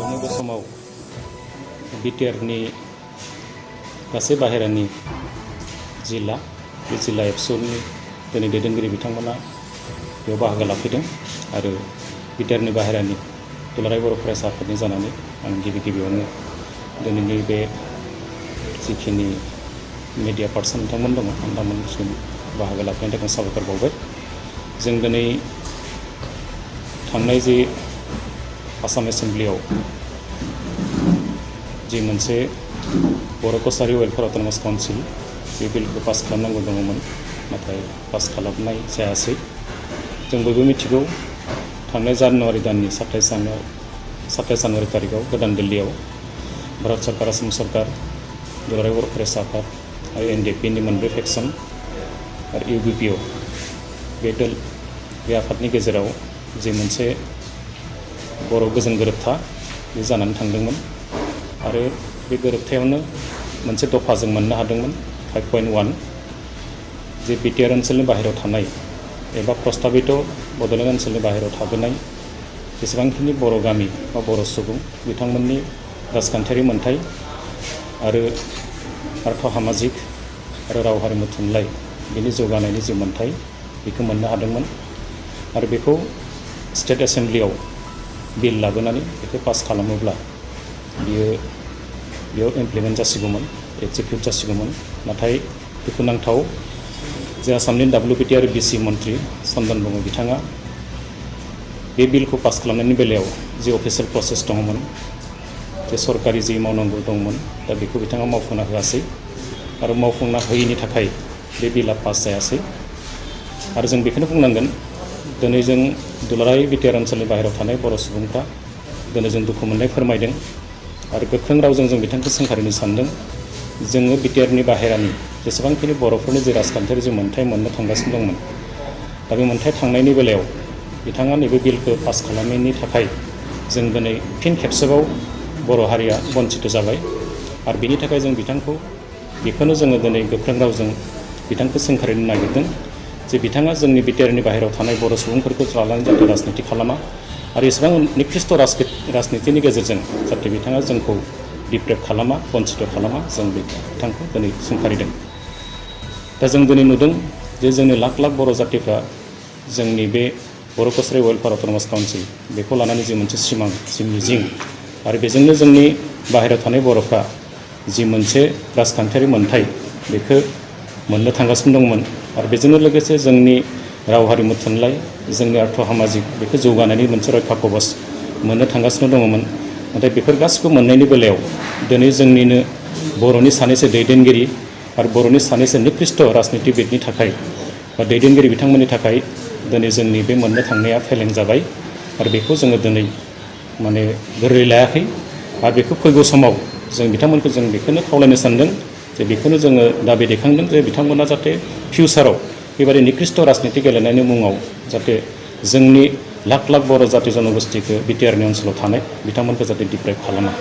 बे समाव बिटिआरनि गासै बाहेरानि जिल्ला बे जिल्ला एबसुनि दिनै दैदेनगिरि बिथांमोना बेयाव बाहागो लाफैदों आरो बिटिआरनि बाहेरानि दुलाराय बर' फरायसा आफादनि जानानै आं गिबियावनो दिनैनि बे जिखिनि मिडिया पार्सन बिथांमोन दङ बिथांमोनसिम बाहागो लाफैनायनि थाखाय साबायखर बावबाय। जों दिनै थांनाय जि आसाम एसेम्ब्लियाव जि मोनसे बर' कसारि वेलफेयार अट'नमास काउन्सिल बे बिलखौ पास खालामनांगौ दङमोन, नाथाय पास खालामनाय जायासै। जों बयबो मिथिगौ थांनाय जानुवारि दाननि 27 जानुवारि तारिखआव गोदान दिल्लीयाव भारत सरकार, आसाम सरकार, दुलाराय बर' फरायसा आफाद आरो एनडिएफबिनि मोनब्रै फेक्सन आरो इउबिपिअ बे आफादनि गेजेराव जि मोनसे बर' गोजोन गोरोबथा बे जानानै थांदोंमोन आरो बे गोरोबथायावनो मोनसे दफा जों मोननो हादोंमोन 5.1 जे बिटिआर ओनसोलनि बाहेरायाव थानाय एबा प्रस्ताबित बड'लेण्ड ओनसोलनि बाहेरायाव थाबोनाय जेसेबांखिनि बर' गामि बा बर' सुबुं बिथांमोननि राजखान्थियारि मोन्थाय आरो आर्थ सामाजिक आरो राव हारिमु थुनलाइ बिनि जौगानायनि जि मोन्थाय बेखौ मोननो हादोंमोन आरो बेखौ स्टेट एसेम्ब्लियाव बिल लाबोनानै बेखौ पास खालामोब्ला बेयाव इमप्लिमेन्ट जासिगौमोन, एक्जिकिउट जासिगौमोन। नाथाय दुखुनांथाव जे आसामनि WPT आरो BC मन्त्रि चन्दन ब्रह्म बिथाङा बे बिलखौ पास खालामनायनि बेलायाव जि अफिसियेल प्रसेस दङमोन, जे सरकारि जि मावनांगौ दंमोन, दा बेखौ बिथाङा मावफुंना होआसै आरो मावफुंना होयैनि थाखाय बे बिला पास जायासै। आरो जों बेखौनो बुंनांगोन दिनै जों दुलाराय बिटिआर ओनसोलनि बाहेरायाव थानाय बर' सुबुंफ्रा दिनै जों दुखु मोननाय फोरमायदों आरो गोख्रों रावजों जों बिथांखौ सोंखारिनो सानदों। जोङो बिटिआरनि बाहेरानि जेसेबांखिनि बर'फोरनि जि राजखान्थियारि जि मोन्थाय मोननो थांगासिनो दंमोन, दा बे मोन्थाय थांनायनि बेलायाव बिथाङा नैबे बिलखौ पास खालामनायनि थाखाय जों दिनै फिन खेबसेबाव बर' हारिया बन्सित जाबाय आरो बिनि थाखाय जों बिथांखौ बेखौनो जोङो दिनै गोख्रों रावजों बिथांखौ सोंखारिनो नागिरदों जे बिथाङा जोंनि बिटिआरनि बाहेरायाव थानाय बर' सुबुंफोरखौ लानानै जाहाथे राजनिति खालामा आरो एसेबां निकृष्ट राजनितिनि गेजेरजों जाहाथे बिथाङा जोंखौ डिप्रेभ खालामा, बन्सित खालामा, जों बिथांखौ दिनै सोंखारिदों। दा जों दिनै नुदों जे जोंनि लाख लाख बर' जातिफ्रा जोंनि बे बर' कसारि वेलफेयार अट'नमास काउन्सिल बेखौ लानानै जि मोनसे सिमां, जि मिजिं आरो बेजोंनो जोंनि बाहेरायाव थानाय बर'फ्रा जि मोनसे राजखान्थियारि मोन्थाय बेखौ मोननो थांगासिनो दंमोन आरो बेजोंनो लोगोसे जोंनि राव हारिमु थुनलाइ, जोंनि आर्थ सामाजिक बेखौ जौगानायनि मोनसे रैखा कवच मोननो थांगासिनो दङमोन। नाथाय बेफोर गासिबो मोननायनि बेलायाव दिनै जोंनिनो बर'नि सानैसो दैदेनगिरि आरो बर'नि सानैसो निकृष्ट राजनितिबिदनि थाखाय बा दैदेनगिरि बिथांमोननि थाखाय दिनै जोंनि बे मोननो थांनाया फेलें जाबाय आरो बेखौ जोङो दिनै माने गोरलै लायाखै आरो बेखौ फैगौ समाव जों बिथांमोनखौ जों बेखौनो खावलायनो सानदों जे बेखौनो जोङो दाबि दैखांदों जे बिथांमोना जाहाथे फिउचाराव बेबायदि निकृष्ट राजनिति गेलेनायनि मुङाव जाहाथे जोंनि लाख लाख बर' जाति जनगोष्ठिखौ बिटिआरनि ओनसोलाव थानाय बिथांमोनखौ जाहाथे डिप्रेभ खालामा।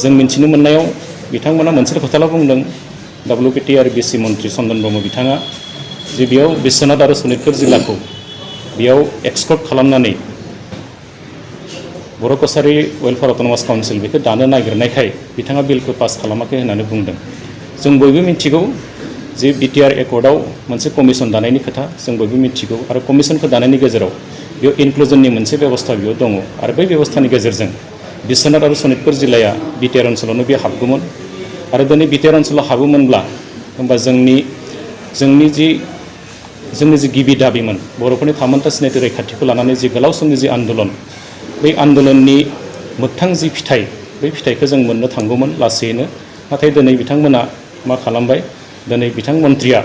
जों मिन्थिनो मोननायाव बिथांमोना मोनसे खोथाल' बुंदों, WPT आरो BC मन्त्रि चन्दन ब्रह्म बिथाङा जे बेयाव बिश्वनाथ आरो सनितपुर जिल्लाखौ बेयाव एक्सक्लुड खालामनानै बर' कसारि वेलफेयार अट'नमास काउन्सिल बेखौ दानो नागिरनायखाय बिथाङा बिलखौ पास खालामाखै होननानै बुंदों। जों बयबो मिथिगौ जे बिटिआर एकर्डआव मोनसे कमिसन दानायनि खोथा जों बयबो मिथिगौ आरो कमिसनखौ दानायनि गेजेराव बेयाव इनक्लुजननि मोनसे बेबस्था बेयाव दङ आरो बै बेबस्थानि गेजेरजों बिश्वनाथ आरो सनितपुर जिल्लाया बिटिआर ओनसोलावनो बे हाबगौमोन आरो दिनै बिटिआर ओनसोलाव हाबोमोनब्ला होमबा जोंनि जि गिबि दाबिमोन बर'फोरनि थामोनथा सिनायथि रैखाथिखौ लानानै जि गोलाव समनि जि आन्दलन, बै आन्दलननि मोगथां जि फिथाइ, बै फिथाइखौ जों मोननो थांगौमोन लासैनो। नाथाय दिनै बिथांमोना मा खालामबाय, दिनै बिथां मन्थ्रिया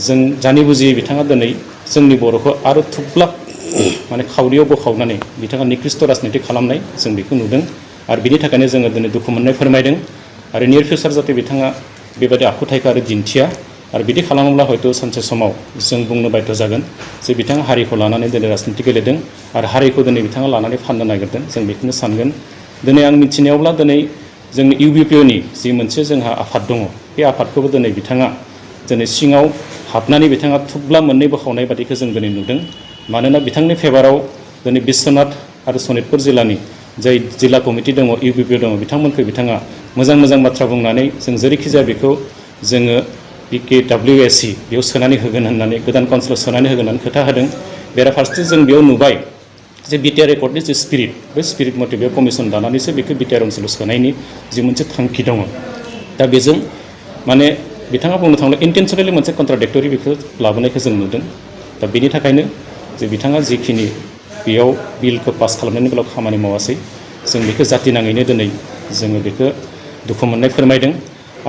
जों जानि बुजियै बिथाङा दिनै जोंनि बर'खौ आरो थुब्लाब माने खावरियाव बोखावनानै बिथाङा निकृष्ट राजनिति खालामनाय जों बेखौ नुदों आरो बिनि थाखायनो जोङो दिनै दुखु मोननाय फोरमायदों आरो नियर फिउचार जाहाथे बिथाङा बेबायदि आखुथायखौ आरो दिन्थिया आरो बिदि खालामोब्ला हयथ' सानसे समाव जों बुंनो बाध्य जागोन जे बिथाङा हारिखौ लानानै दिनै राजनिति गेलेदों आरो हारिखौ दिनै बिथाङा लानानै फाननो नागिरदों, जों बेखौनो सानगोन। दिनै आं मिथिनायावब्ला दिनै जोंनि इउबिपिअनि जि मोनसे जोंहा आफाद दङ, बे आफादखौबो दिनै बिथाङा दिनै सिङाव हाबनानै बिथाङा थुब्ला मोननै बोखावनाय बादिखौ जों दिनै नुदों। मानोना बिथांनि फेभाराव दिनै बिश्वनाथ आरो सनितपुर जिल्लानि जाय जिल्ला कमिटि दङ इउपिपि दङ बिथांमोनखौ बिथाङा मोजां मोजां बाथ्रा बुंनानै जों जेरैखिजाया बेखौ जोङो PKWSC बेयाव सोनानै होगोन होननानै गोदान काउन्सिलाव सोनानै होगोन होननानै खोथा होदों बेराफारसे जों बेयाव नुबाय जे बिटिआर एकर्डनि जे स्पिरिट बे स्पिरिट मथे बेयाव कमिसन दानानैसो बेखौ बिटिआर ओनसोलाव सोनायनि जि मोनसे थांखि दङ दा बेजों माने बिथाङा बुंनो थाङोब्ला इन्टेनसनेलि मोनसे कन्ट्राडिक्टरि बेखौ लाबोनायखौ जों नुदों दा बेनि थाखायनो जे बिथाङा जिखिनि बेयाव बिलखौ पास खालामनायनि बेलायाव खामानि मावासै जों बेखौ जाति नाङैनो दिनै जोङो बेखौ दुखु मोननाय फोरमायदों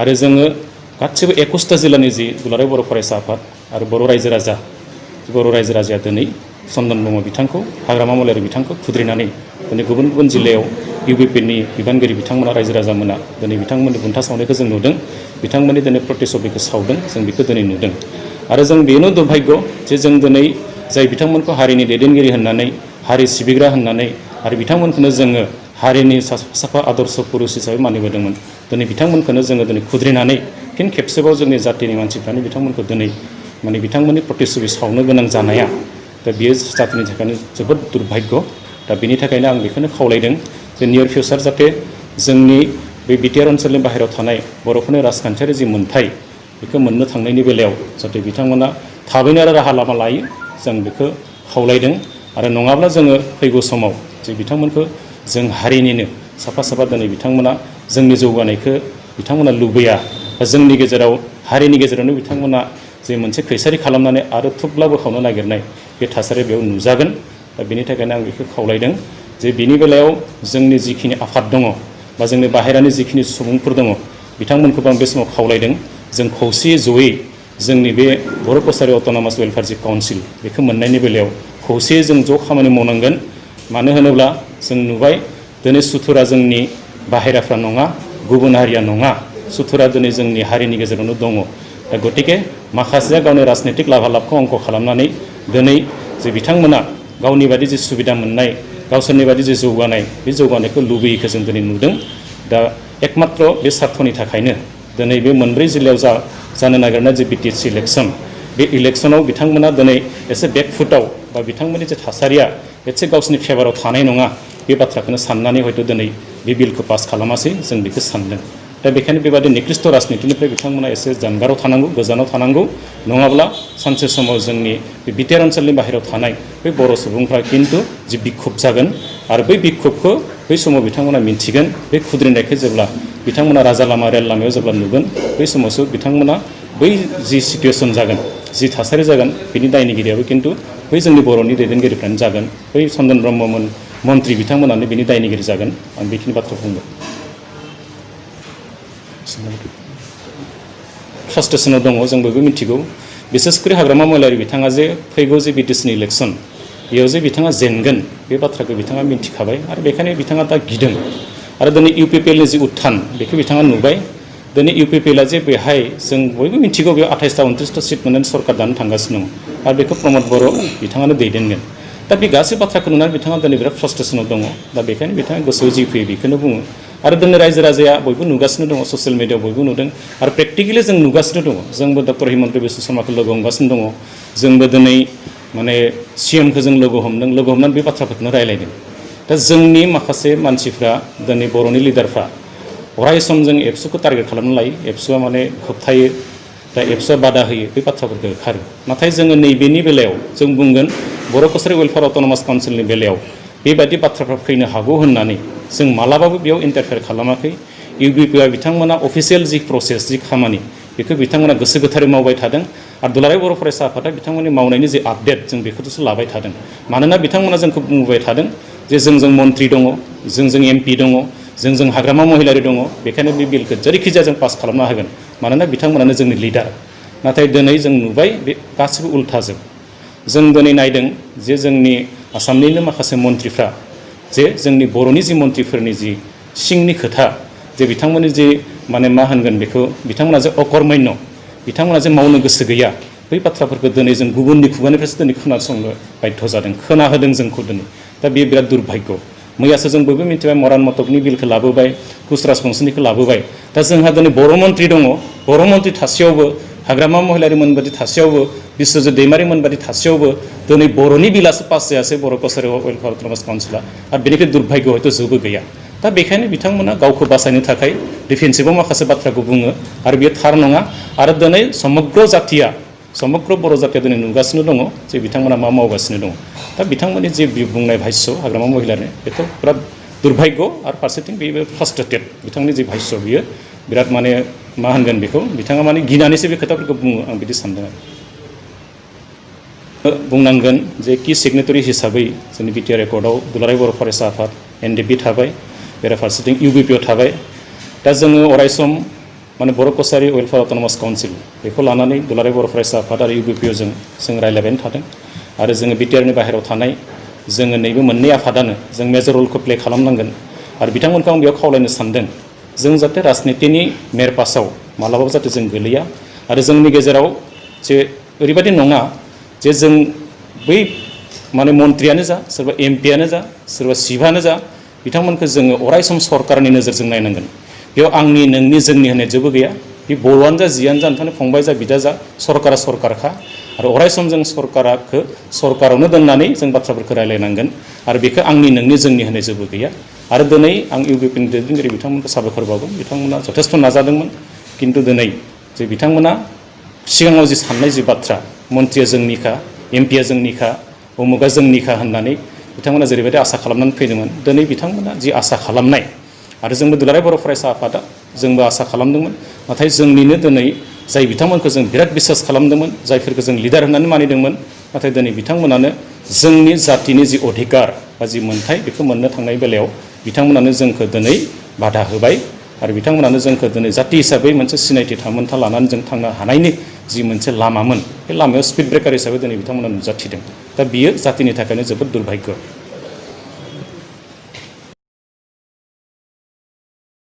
आरो जोङो गासिबो 21टा जिल्लानि जि दुलाराय बर' फरायसा आफाद आरो बर' रायजो राजाया दिनै चन्दन ब्रह्म बिथांखौ हाग्रामा महिलारि बिथांखौ खुद्रिनानै दिनै गुबुन गुबुन जिल्लायाव इउपिपिनि बिबानगिरि बिथांमोना रायजो राजामोना दिनै बिथांमोननि बुन्था सावनायखौ जों नुदों बिथांमोननि दिनै प्रटेस्ट बेखौ सावदों जों बेखौ दिनै नुदों आरो जों बेनो दुर्भाग्य जे जों दिनै जाय बिथांमोनखौ हारिनि दैदेनगिरि होननानै हारि सिबिग्रा होननानै आरो बिथांमोनखौनो जोङो हारिनि साफा आदर्श पुरुष हिसाबै मानिबोदोंमोन दिनै बिथांमोनखौनो जोङो दिनै खुद्रिनानै फिन खेबसेबाव जोंनि जातिनि मानसिफ्रानो बिथांमोनखौ दिनै माने बिथांमोननि प्रटेस्ट सावनो गोनां जानाया दा बेयो जातिनि थाखायनो जोबोद दुर्भाग्य दा बेनि थाखायनो आं बेखौनो खावलायदों जे नियर फिउचार जाहाथे जोंनि बे बिटिआर ओनसोलनि बाहेरायाव थानाय बर'फोरनि राजखान्थियारि जि मोन्थाय बेखौ मोननो थांनायनि बेलायाव जाहाथे बिथांमोना थाबैनो आरो राहा लामा लायो जों बेखौ खावलायदों आरो नङाब्ला जोङो फैगौ समाव जे बिथांमोनखौ जों हारिनिनो साफा दिनै बिथांमोना जोंनि जौगानायखौ बिथांमोना लुबैया बा जोंनि गेजेराव हारिनि गेजेरावनो बिथांमोना जे मोनसे खैसारि खालामनानै आरो थुब्ला बोखावनो नागिरनाय बे थासारिया बेयाव नुजागोन दा बेनि थाखायनो आं बेखौ खावलायदों जे बेनि बेलायाव जोंनि जिखिनि आफाद दङ बा जोंनि बाहेरानि जिखिनि सुबुंफोर दङ बिथांमोनखौबो आं बे समाव खावलायदों जों खौसेयै जयै जोंनि बे बर' कसारि अट'नमास वेलफेयार जि काउन्सिल बेखौ मोननायनि बेलायाव खौसेयै जों ज' खामानि मावनांगोन मानो होनोब्ला जों नुबाय दिनै सुथुरा जोंनि बाहेराफ्रा नङा गुबुन हारिया नङा सुथुरा दिनै जोंनि हारिनि गेजेरावनो दङ दा गतिके माखासेया गावनि राजनितिक लाभालाभखौ अंख खालामनानै दिनै जे बिथांमोना गावनि बादि जे सुबिदा मोननाय गावसोरनि बादि जे जौगानाय बे जौगानायखौ लुबैयैखौ जों दिनै नुदों दा एकमात्र बे सार्थनि थाखायनो दिनै बे मोनब्रै जिल्लायाव जानो नागिरनाय जे बिटिसि इलेक्सन बे इलेक्सनाव बिथांमोना दिनै एसे बेकफुटाव बा बिथांमोननि जे थासारिया एसे गावसोरनि फेभाराव थानाय नङा बे बाथ्राखौनो साननानै हयथ' दिनै बे बिलखौ पास खालामासै जों बेखौ सानदों दा बेखायनो बेबादि निकृष्ट राजनितिनिफ्राय बिथांमोना एसे जानगाराव थानांगौ गोजानाव थानांगौ नङाब्ला सानसे समाव जोंनि बे बिटिआर ओनसोलनि बाहेरायाव थानाय बै बर' सुबुंफ्रा खिन्थु जि बिक्षुब जागोन आरो बै बिक्षुबखौ बै समाव बिथांमोना मिन्थिगोन बे खुद्रिनायखौ जेब्ला बिथांमोना राजा लामा रेल लामायाव जेब्ला नुगोन बै समावसो बिथांमोना बै जि सिटुवेसन जागोन जि थासारि जागोन बिनि दायनिगिरियाबो खिन्थु बै जोंनि बर'नि दैदेनगिरिफ्रानो जागोन बै चन्दन ब्रह्ममोन मन्त्रि बिथांमोनानो बिनि दायनिगिरि जागोन आं बेखिनि बाथ्रा बुंदों फ्रास्ट्रेसनाव दङ जों बयबो मिथिगौ बिसेसकरि हाग्रामा महिलारि बिथाङा जे फैगौ जे बिटिसिनि इलेक्सन बेयाव जे बिथाङा जेनगोन बे बाथ्राखौ बिथाङा मिन्थिखाबाय आरो बेखायनो बिथाङा दा गिदों आरो दिनै इउपिपिएलनि जि उत्थान बेखौ बिथाङा नुबाय दिनै इउपिपिएलआ जे बेहाय जों बयबो मिथिगौ बेयाव 28टा 29टा सिट मोननानै सरकार दानो थांगासिनो दङ आरो बेखौ प्रमद बर' बिथाङानो दैदेनगोन दा बे गासै बाथ्राखौ नुनानै बिथाङा दिनै बिराद फ्रास्ट्रेसनाव दङ दा बेखायनो बिथाङा गोसोआव जि फैयो बेखौनो बुङो आरो दिनै रायजो राजाया बयबो नुगासिनो दङ ससियेल मिडियाआव बयबो नुदों आरो प्रेक्टिकेलि जों नुगासिनो दङ जोंबो डक्टर हिमन्त बिश्व शर्माखौ लोगो हमगासिनो दङ जोंबो दिनै माने सिएमखौ जों लोगो हमनानै बे बाथ्राफोरखौनो रायलायदों दा जोंनि माखासे मानसिफ्रा दिनै बर'नि लिडारफ्रा अराय सम जों एबसुखौ टारगेट खालामना लायो एबसुआ माने होबथायो दा एबसुआ बादा होयो बे बाथ्राफोरखौ होखारो नाथाय जोङो नैबेनि बेलायाव जों बुंगोन बर' कसारि वेलफेयार अट'नमास काउन्सिलनि बेलायाव बेबायदि बाथ्राफ्रा फैनो हागौ होननानै जों मालाबाबो बेयाव इन्टारफेयार खालामाखै इउपिपिआ बिथांमोना अफिसियेल जि प्रसेस जि खामानि बेखौ बिथांमोना गोसो गोथारै मावबाय थादों आरो दुलाराय बर' फरायसा आफादा बिथांमोननि मावनायनि जे आपडेट जों बेखौसो लाबाय थादों मानोना बिथांमोना जोंखौ बुंबाय थादों जे जोंजों मन्त्रि दङ जोंजों एमपि दङ जोंजों हाग्रामा महिलारि दङ बेखायनो बे बिलखौ जेरैखिजाया जों पास खालामना होगोन मानोना बिथांमोनानो जोंनि लिडार नाथाय दिनै जों नुबाय बे गासिबो उल्थाजोब जों दिनै नायदों जे जोंनि आसामनिनो माखासे मन्थ्रिफ्रा जे जोंनि बर'नि जि मन्थ्रिफोरनि जि सिंनि खोथा जे बिथांमोननि जि माने मा होनगोन बेखौ बिथांमोना जे अकर्मण्य बिथांमोना जे मावनो गोसो गैया बै बाथ्राफोरखौ दिनै जों गुबुननि खुगानिफ्रायसो दिनै खोनासंनो बाध्य जादों खोनाहोदों जोंखौ दिनै दा बेयो बिराद दुर्भाग्य मैयासो जों बयबो मिथिबाय मरान मटकनि बिलखौ लाबोबाय कुच राजबंशीनिखौ लाबोबाय दा जोंहा दिनै बर' मन्त्रि दङ बर' मन्त्रि थासेयावबो हाग्रामा महिलारिमोन बादि थासेयावबो बिश्वजित दैमारिमोन बादि थासेयावबो दिनै बर'नि बिलासो पास जायासै बर' कसारि वेलफेयार अट'नमास काउन्सिला आरो बेनिफ्राय दुर्भाग्य हयथ' जेबो गैया दा बेखायनो बिथांमोना गावखौ बासायनो थाखाय डिफेन्सिभाव माखासे बाथ्राखौ बुङो आरो बेयो थार नङा आरो दिनै समग्र जाथिया समग्र बर' जातिया दिनै नुगासिनो दङ जे बिथांमोना मा मावगासिनो दङ दा बिथांमोननि जे बुंनाय भाष्य हाग्रामा महिलारि बेथ' बिराद दुर्भाग्य आरो फारसेथिं बेबो फ्रास्ट्रेटेड बिथांनि जे भाष्य बियो बिराद माने मा होनगोन बेखौ बिथाङा माने गिनानैसो बे खोथाफोरखौ बुङो आं बिदि सानदों बुंनांगोन जे कि सिगनेटरि हिसाबै जोंनि बिटिआर एकर्डआव दुलाराय बर' फरायसा आफाद एनडिएफबि थाबाय बेराफारसेथिं इउबिपिअ थाबाय दा जोङो अरायसम माने बर' कसारि वेलफेयार अट'नमास काउन्सिल बेखौ लानानै दुलाराय बर' फरायसा आफाद आरो इउबिपिअजों जों रायज्लायबायानो थादों आरो जोङो बिटिआरनि बाहेरायाव थानाय जोङो नैबे मोननै आफादानो जों मेजर रलखौ प्ले खालामनांगोन आरो बिथांमोनखौ आं बेयाव खावलायनो सानदों जों जाहाथे राजनितिनि मेरपासाव मालाबाबो जाहाथे जों गोलैया आरो जोंनि गेजेराव जे ओरैबायदि नङा जे जों बै माने मन्थ्रियानो जा सोरबा एमपियानो जा सोरबा सिफआनो जा बिथांमोनखौ जोङो अरायसम सरकारनि नोजोरजों नायनांगोन बेयाव आंनि नोंनि जोंनि होननाय जेबो गैया बे बर'आनो जा जियानो जा नोंथांनि फंबाय जा बिदा जा सरकारा सरकारखा आरो अरायसम जों सरकारखौ सरकारावनो दोननानै जों बाथ्राफोरखौ रायलायनांगोन आरो बेखौ आंनि नोंनि जोंनि होननाय जेबो गैया आरो दिनै आं इउबिपिनि दैदेनगिरि बिथांमोनखौ साबायखर बावगोन बिथांमोना जथेस्थ' नाजादोंमोन खिन्थु दिनै जे बिथांमोना सिगाङाव जि साननाय जि बाथ्रा मन्थ्रिया जोंनिखा एमपिया जोंनिखा उमुगा जोंनिखा होननानै बिथांमोना जेरैबायदि आसा खालामनानै फैदोंमोन दिनै बिथांमोना जि आसा खालामनाय आरो जोंबो दुलाराय बर' फरायसा आफादा जोंबो आसा खालामदोंमोन नाथाय जोंनिनो दिनै जाय बिथांमोनखौ जों बिराद बिसास खालामदोंमोन जायफोरखौ जों लिडार होननानै मानिदोंमोन नाथाय दिनै बिथांमोनानो जोंनि जातिनि जि अधिकार बा जि मोन्थाय बेखौ मोननो थांनाय बेलायाव बिथांमोनानो जोंखौ दिनै बाधा होबाय आरो बिथांमोनानो जोंखौ दिनै जाति हिसाबै मोनसे सिनायथि थामोनथा लानानै जों थांनो हानायनि जि मोनसे लामामोन बे लामायाव स्पिड ब्रेकार हिसाबै दिनै बिथांमोना नुजाथिदों दा बियो जातिनि थाखायनो जोबोद दुर्भाग्य